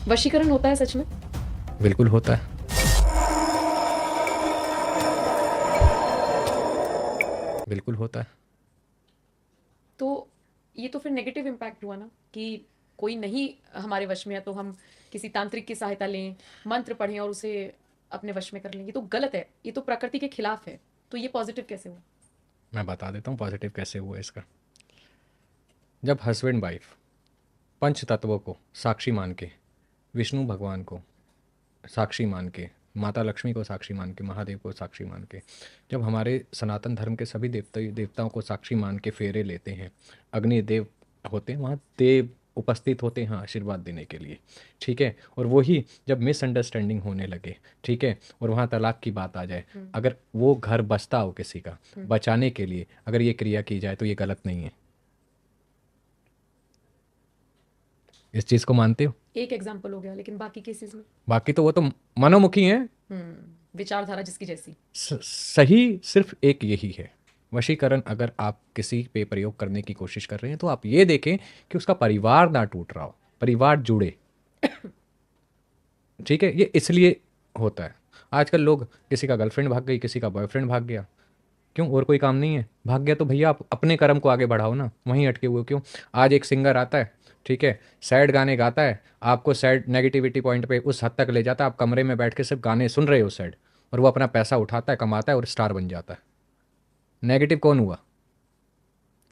वशीकरण होता है सच में? बिल्कुल होता है। बिल्कुल होता है। तो ये तो फिर नेगेटिव इम्पैक्ट हुआ ना कि कोई नहीं हमारे वश में है तो हम किसी तांत्रिक की सहायता लें, मंत्र पढ़ें और उसे अपने वश में कर लें। ये तो गलत है, ये तो प्रकृति के खिलाफ है। तो ये पॉजिटिव कैसे हुआ? मैं बता देता हूँ पॉजिटिव कैसे हुआ इसका। जब हस्बैंड वाइफ पंच तत्वों को साक्षी मान के, विष्णु भगवान को साक्षी मान के, माता लक्ष्मी को साक्षी मान के, महादेव को साक्षी मान के, जब हमारे सनातन धर्म के सभी देवताओं को साक्षी मान के फेरे लेते हैं, अग्निदेव होते हैं वहाँ, देव उपस्थित होते हैं आशीर्वाद देने के लिए, ठीक है। और वही जब मिसअंडरस्टैंडिंग होने लगे, ठीक है, और वहाँ तलाक की बात आ जाए, अगर वो घर बचता हो किसी का, बचाने के लिए अगर ये क्रिया की जाए तो ये गलत नहीं है। इस चीज़ को मानते हो? एक एग्जाम्पल हो गया, लेकिन बाकी केसेस में बाकी तो वो तो मनोमुखी हैं। विचारधारा जिसकी जैसी। सही सिर्फ एक यही है, वशीकरण अगर आप किसी पे प्रयोग करने की कोशिश कर रहे हैं तो आप ये देखें कि उसका परिवार ना टूट रहा हो, परिवार जुड़े, ठीक है। ये इसलिए होता है। आजकल लोग, किसी का गर्लफ्रेंड भाग गई, किसी का बॉयफ्रेंड भाग गया, क्यों? और कोई काम नहीं है? भाग गया तो भैया आप अपने कर्म को आगे बढ़ाओ ना, वहीं अटके हुए क्यों? आज एक सिंगर आता है, ठीक है, सैड गाने गाता है, आपको सैड नेगेटिविटी पॉइंट पे उस हद तक ले जाता है, आप कमरे में बैठ के सिर्फ गाने सुन रहे हो सैड, और वो अपना पैसा उठाता है, कमाता है और स्टार बन जाता है। नेगेटिव कौन हुआ?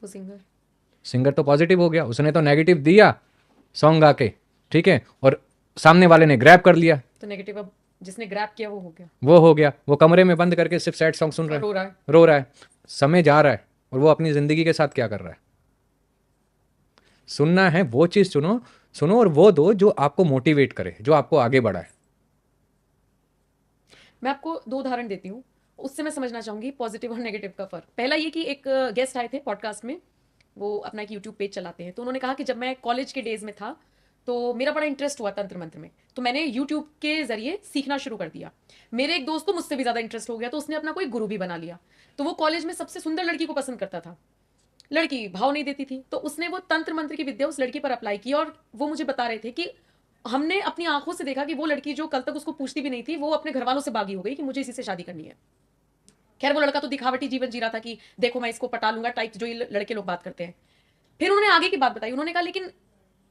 वो सिंगर। सिंगर तो पॉजिटिव हो गया, उसने तो नेगेटिव दिया सॉन्ग गा के, ठीक है, और सामने वाले ने ग्रैब कर लिया। तो नेगेटिव अब जिसने ग्रैब किया वो हो गया। वो हो गया, वो कमरे में बंद करके सिर्फ सैड सॉन्ग सुन रहा रो रहा है। है, रो रहा है। समय जा रहा है और वो अपनी जिंदगी के साथ क्या कर रहा है? सुनना है वो चीज सुनो, सुनो और वो दो जो आपको मोटिवेट करे, जो आपको आगे बढ़ाए। मैं आपको दो उदाहरण देती हूँ, उससे मैं समझना चाहूंगी पॉजिटिव और नेगेटिव का फर्क। पहला ये कि एक गेस्ट आए थे पॉडकास्ट में, वो अपना एक यूट्यूब पेज चलाते हैं, तो उन्होंने कहा कि जब मैं कॉलेज के डेज में था तो मेरा बड़ा इंटरेस्ट हुआ तंत्र मंत्र में, तो मैंने यूट्यूब के जरिए सीखना शुरू कर दिया। मेरे एक दोस्त को मुझसे भी ज्यादा इंटरेस्ट हो गया, तो उसने अपना कोई गुरु भी बना लिया। तो वो कॉलेज में सबसे सुंदर लड़की को पसंद करता था, लड़की भाव नहीं देती थी, तो उसने वो तंत्र मंत्र की विद्या उस लड़की पर अप्लाई की। और वो मुझे बता रहे थे कि हमने अपनी आंखों से देखा कि वो लड़की जो कल तक उसको पूछती भी नहीं थी, वो अपने घर वालों से बागी हो गई कि मुझे इसी से शादी करनी है। खैर वो लड़का तो दिखावटी जीवन जी रहा था कि देखो मैं इसको पटा लूंगा टाइप, जो ये लड़के लोग बात करते हैं। फिर उन्होंने आगे की बात बताई, उन्होंने कहा लेकिन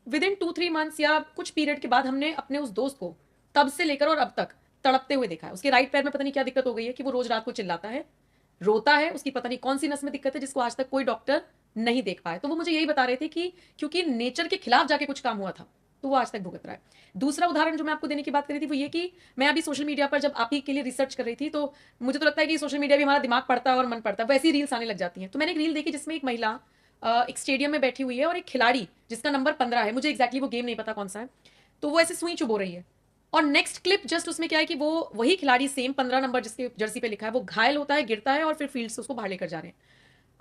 विद इन 2-3 मंथ्स या कुछ पीरियड के बाद हमने अपने उस दोस्त को तब से लेकर और अब तक तड़पते हुए देखा है। उसके राइट पैर में पता नहीं क्या दिक्कत हो गई है कि वो रोज रात को चिल्लाता है, रोता है, उसकी पता नहीं कौन सी नस में दिक्कत है जिसको आज तक कोई डॉक्टर नहीं देख पाया। तो वो मुझे यही बता रहे थे कि क्योंकि नेचर के खिलाफ जाके कुछ काम हुआ था, तो वो आज तक भुगत रहा है। दूसरा उदाहरण जो मैं आपको देने की बात करी थी वो ये कि मैं अभी सोशल मीडिया पर जब आप ही के लिए रिसर्च कर रही थी, तो मुझे तो लगता है कि सोशल मीडिया भी हमारा दिमाग पढ़ता है और मन पढ़ता है, वैसी रील्स आने लग जाती हैं। तो मैंने एक रील देखी जिसमें एक महिला एक स्टेडियम में बैठी हुई है और एक खिलाड़ी जिसका नंबर 15 है, मुझे एक्जैक्टली वो गेम नहीं पता कौन सा है, तो वो ऐसे सुई चुबो रही है। और नेक्स्ट क्लिप जस्ट उसमें क्या है कि वो वही खिलाड़ी सेम 15 नंबर जिसके जर्सी पे लिखा है, वो घायल होता है, गिरता है और फिर फील्ड से उसको बाहर लेकर जा रहे हैं।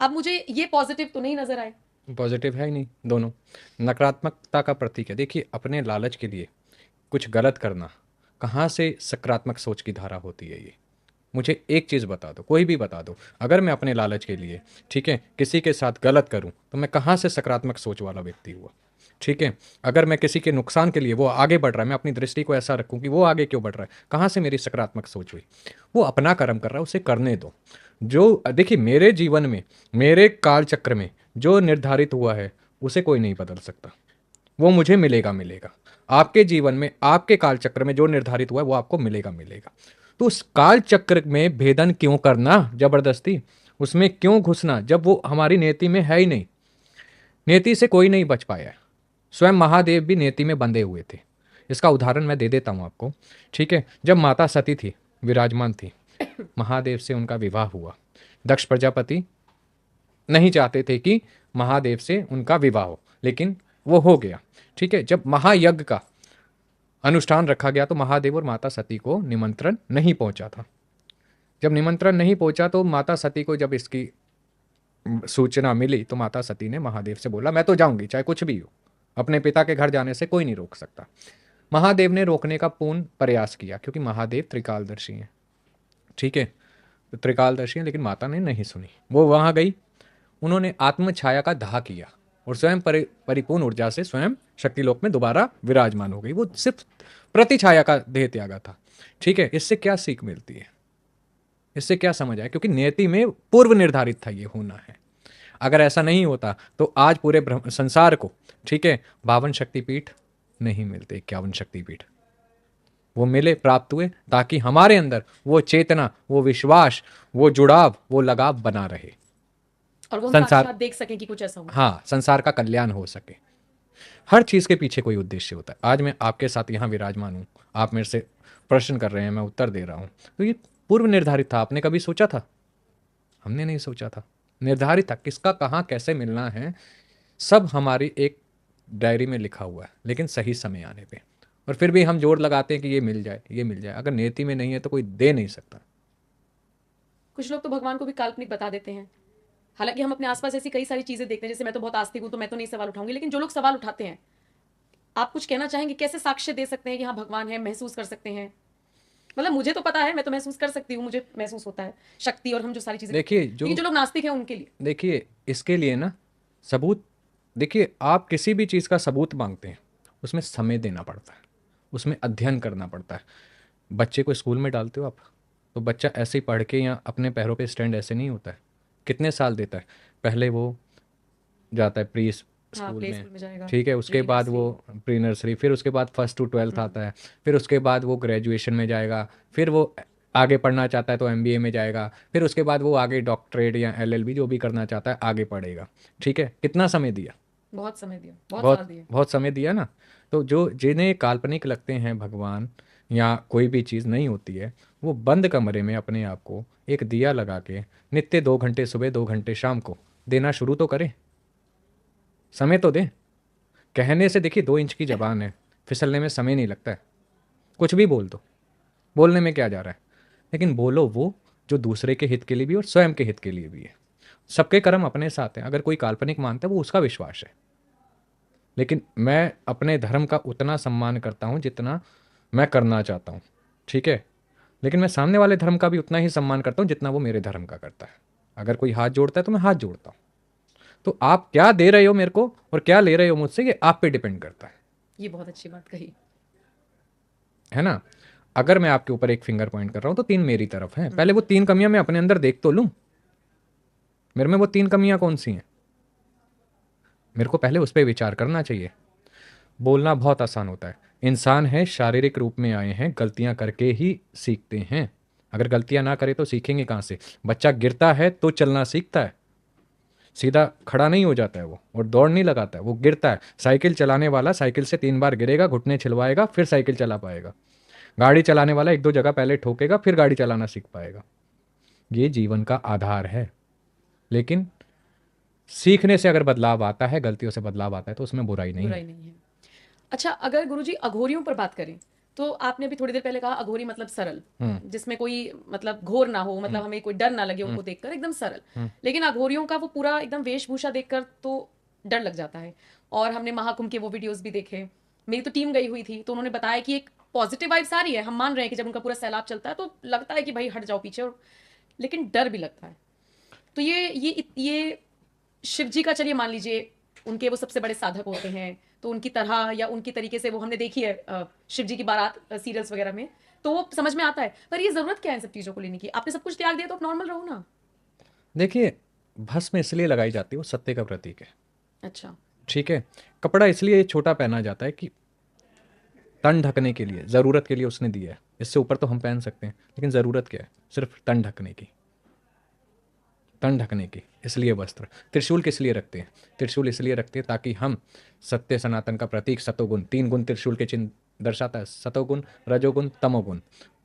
अब मुझे ये पॉजिटिव तो नहीं नजर आए। पॉजिटिव है ही नहीं, दोनों नकारात्मकता का प्रतीक है। देखिए, अपने लालच के लिए कुछ गलत करना, कहाँ से सकारात्मक सोच की धारा होती है ये? मुझे एक चीज़ बता दो, कोई भी बता दो, अगर मैं अपने लालच के लिए, ठीक है, किसी के साथ गलत करूं तो मैं कहाँ से सकारात्मक सोच वाला व्यक्ति हुआ? ठीक है, अगर मैं किसी के नुकसान के लिए, वो आगे बढ़ रहा है, मैं अपनी दृष्टि को ऐसा रखूं कि वो आगे क्यों बढ़ रहा है, कहाँ से मेरी सकारात्मक सोच हुई? वो अपना कर्म कर रहा है, उसे करने दो। जो देखिए, मेरे जीवन में, मेरे काल चक्र में जो निर्धारित हुआ है उसे कोई नहीं बदल सकता, वो मुझे मिलेगा मिलेगा। आपके जीवन में, आपके काल चक्र में जो निर्धारित हुआ है वो आपको मिलेगा मिलेगा। तो उस काल चक्र में भेदन क्यों करना जबरदस्ती, उसमें क्यों घुसना जब वो हमारी नियति में है ही नहीं? नियति से कोई नहीं बच पाया है। स्वयं महादेव भी नियति में बंधे हुए थे। इसका उदाहरण मैं दे देता हूँ आपको, ठीक है। जब माता सती थी, विराजमान थी, महादेव से उनका विवाह हुआ। दक्ष प्रजापति नहीं चाहते थे कि महादेव से उनका विवाह हो, लेकिन वो हो गया, ठीक है। जब महायज्ञ का अनुष्ठान रखा गया तो महादेव और माता सती को निमंत्रण नहीं पहुंचा था। जब निमंत्रण नहीं पहुंचा तो माता सती को जब इसकी सूचना मिली तो माता सती ने महादेव से बोला, मैं तो जाऊंगी चाहे कुछ भी हो, अपने पिता के घर जाने से कोई नहीं रोक सकता। महादेव ने रोकने का पूर्ण प्रयास किया, क्योंकि महादेव त्रिकालदर्शी हैं, ठीक है, तो त्रिकालदर्शी हैं, लेकिन माता ने नहीं सुनी। वो वहां गई, उन्होंने आत्म छाया का दाह किया, और स्वयं परिपूर्ण ऊर्जा से स्वयं शक्तिलोक में दोबारा विराजमान हो गई। वो सिर्फ प्रतिछाया का देह त्यागा था। ठीक है, इससे क्या सीख मिलती है, इससे क्या समझ आया? क्योंकि नियति में पूर्व निर्धारित था ये होना है। अगर ऐसा नहीं होता तो आज पूरे संसार को, ठीक है, 52 शक्तिपीठ नहीं मिलते, 51 शक्तिपीठ वो मिले, प्राप्त हुए, ताकि हमारे अंदर वो चेतना, वो विश्वास, वो जुड़ाव, वो लगाव बना रहे, और वो हम संसार, साक्षात देख सकें कि कुछ ऐसा हुआ। हाँ, संसार का कल्याण हो सके। हर चीज के पीछे कोई उद्देश्य होता है। आज मैं आपके साथ यहाँ विराजमान हूँ, आप मेरे से प्रश्न कर रहे हैं, मैं उत्तर दे रहा हूँ, तो ये पूर्व निर्धारित था। आपने कभी सोचा था? हमने नहीं सोचा था। निर्धारित था, किसका कहाँ कैसे मिलना है, सब हमारी एक डायरी में लिखा हुआ है, लेकिन सही समय आने पे। और फिर भी हम जोर लगाते हैं कि ये मिल जाए, ये मिल जाए। अगर नियति में नहीं है तो कोई दे नहीं सकता। कुछ लोग तो भगवान को भी काल्पनिक बता देते हैं। हालांकि हम अपने आसपास ऐसी कई सारी चीजें देखते हैं, जैसे मैं तो बहुत आस्तिक हूं तो मैं तो नहीं सवाल उठाऊंगी, लेकिन जो लोग सवाल उठाते हैं, आप कुछ कहना चाहेंगे? कैसे साक्ष्य दे सकते हैं कि हाँ भगवान है, महसूस कर सकते हैं? मतलब मुझे तो पता है, मैं तो महसूस कर सकती हूँ, मुझे महसूस होता है शक्ति और हम जो सारी चीजें करते देखिए हैं। लेकिन जो लोग नास्तिक हैं उनके लिए देखिए इसके लिए ना सबूत, देखिए आप किसी भी चीज़ का सबूत मांगते हैं, उसमें समय देना पड़ता है, उसमें अध्ययन करना पड़ता है। बच्चे को स्कूल में डालते हो आप, तो बच्चा ऐसे ही पढ़ के या अपने पैरों पे स्टैंड ऐसे नहीं होता है। कितने साल देता है? पहले वो जाता है प्री हाँ स्कूल प्ले में, स्कूल में जाएगा, ठीक है, उसके प्री बाद वो नर्सरी। प्री नर्सरी, फिर उसके बाद फर्स्ट टू ट्वेल्थ आता है, फिर उसके बाद वो ग्रेजुएशन में जाएगा, फिर वो आगे पढ़ना चाहता है तो एमबीए में जाएगा, फिर उसके बाद वो आगे डॉक्टरेट या एलएलबी जो भी करना चाहता है आगे पढ़ेगा। ठीक है, कितना समय दिया? बहुत समय दिया, बहुत साल बहुत दिए। बहुत समय दिया ना। तो जो जिन्हें काल्पनिक लगते हैं भगवान या कोई भी चीज़ नहीं होती है, वो बंद कमरे में अपने आप को एक दिया लगा के नित्य 2 घंटे सुबह 2 घंटे शाम को देना शुरू तो करें, समय तो दें। कहने से देखिए 2 इंच की जबान है, फिसलने में समय नहीं लगता है। कुछ भी बोल दो, बोलने में क्या जा रहा है, लेकिन बोलो वो जो दूसरे के हित के लिए भी और स्वयं के हित के लिए भी है। सबके कर्म अपने साथ हैं। अगर कोई काल्पनिक मानता है वो उसका विश्वास है, लेकिन मैं अपने धर्म का उतना सम्मान करता हूँ जितना मैं करना चाहता हूँ। ठीक है, लेकिन मैं सामने वाले धर्म का भी उतना ही सम्मान करता हूँ जितना वो मेरे धर्म का करता है। अगर कोई हाथ जोड़ता है तो मैं हाथ जोड़ता हूँ। तो आप क्या दे रहे हो मेरे को और क्या ले रहे हो मुझसे, ये आप पे डिपेंड करता ये बहुत अच्छी बात कही। है ना। अगर मैं आपके ऊपर एक फिंगर पॉइंट कर रहा हूं तो 3 मेरी तरफ हैं, पहले वो 3 कमियां मैं अपने अंदर देख तो लूं, मेरे में वो 3 कमियां कौन सी हैं, मेरे को पहले उस पर विचार करना चाहिए। बोलना बहुत आसान होता है। इंसान है, शारीरिक रूप में आए हैं, गलतियां करके ही सीखते हैं। अगर गलतियां ना करे तो सीखेंगे कहाँ से? बच्चा गिरता है तो चलना सीखता है, सीधा खड़ा नहीं हो जाता है वो, और दौड़ नहीं लगाता है, वो गिरता है। साइकिल चलाने वाला साइकिल से 3 बार गिरेगा, घुटने छिलवाएगा, फिर साइकिल चला पाएगा। गाड़ी चलाने वाला 1-2 जगह पहले ठोकेगा, फिर गाड़ी चलाना सीख पाएगा। ये जीवन का आधार है। लेकिन सीखने से अगर बदलाव आता है, गलतियों से बदलाव आता है, तो उसमें बुराई नहीं बुराई है। नहीं है। अच्छा, अगर गुरुजी अघोरियों पर बात करें, तो आपने अभी थोड़ी देर पहले कहा अघोरी मतलब सरल, जिसमें कोई मतलब घोर ना हो, मतलब हमें कोई डर ना लगे उनको देखकर, एकदम सरल। लेकिन अघोरियों का वो पूरा एकदम वेशभूषा देखकर तो डर लग जाता है। और हमने महाकुंभ के वो वीडियोस भी देखे। मेरी तो टीम गई हुई थी, तो उन्होंने बताया कि एक पॉजिटिव वाइब्स आ रही है, हम मान रहे हैं कि जब उनका पूरा सैलाब चलता है तो लगता है कि भाई हट जाओ पीछे, और लेकिन डर भी लगता है। तो ये शिव जी का, चलिए मान लीजिए उनके वो सबसे बड़े साधक होते हैं, तो उनकी तरह या उनकी तरीके से वो हमने देखी है शिव जी की बारात सीरियल्स वगैरह में, तो वो समझ में आता है। पर ये जरूरत क्या है इन सब चीजों को लेने की? आपने सब कुछ त्याग दिया तो आप नॉर्मल रहो ना। देखिए, भस्म इसलिए लगाई जाती है, वो सत्य का प्रतीक है। अच्छा। ठीक है, कपड़ा इसलिए छोटा पहना जाता है कि तन ढकने के लिए, ज़रूरत के लिए उसने दिया है। इससे ऊपर तो हम पहन सकते हैं, लेकिन ज़रूरत क्या है? सिर्फ तन ढकने की, तन ढकने की। इसलिए वस्त्र। त्रिशूल किस लिए रखते हैं? त्रिशूल इसलिए रखते हैं ताकि हम सत्य सनातन का प्रतीक सतोगुण, 3 गुण त्रिशूल के चिन्ह दर्शाता है, सतोगुण, रजोगुण, तमोगुण,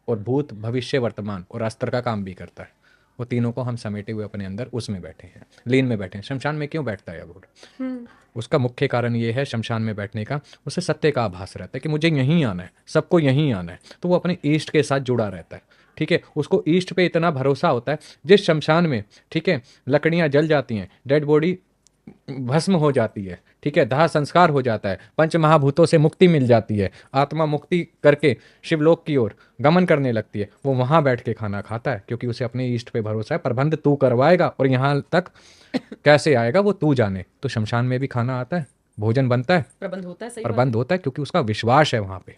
और भूत भविष्य वर्तमान और अस्त्र का काम भी करता है। वो तीनों को हम समेटे हुए अपने अंदर उसमें बैठे हैं, लीन में बैठे हैं। शमशान में क्यों बैठता है अघोर? उसका मुख्य कारण ये है शमशान में बैठने का, उसे सत्य का आभास रहता है कि मुझे यहीं आना है, सबको यहीं आना है। तो वो अपने ईष्ट के साथ जुड़ा रहता है। ठीक है, उसको ईष्ट पे इतना भरोसा होता है। जिस शमशान में, ठीक है, लकड़ियां जल जाती हैं, डेड बॉडी भस्म हो जाती है, ठीक है, दाह संस्कार हो जाता है, पंच महाभूतों से मुक्ति मिल जाती है, आत्मा मुक्ति करके शिवलोक की ओर गमन करने लगती है, वो वहां बैठ के खाना खाता है क्योंकि उसे अपने ईष्ट पे भरोसा है, प्रबंध तू करवाएगा और यहाँ तक कैसे आएगा वो तू जाने। तो शमशान में भी खाना आता है, भोजन बनता है, प्रबंध होता है, सही बात है। प्रबंध होता है क्योंकि उसका विश्वास है वहां पे।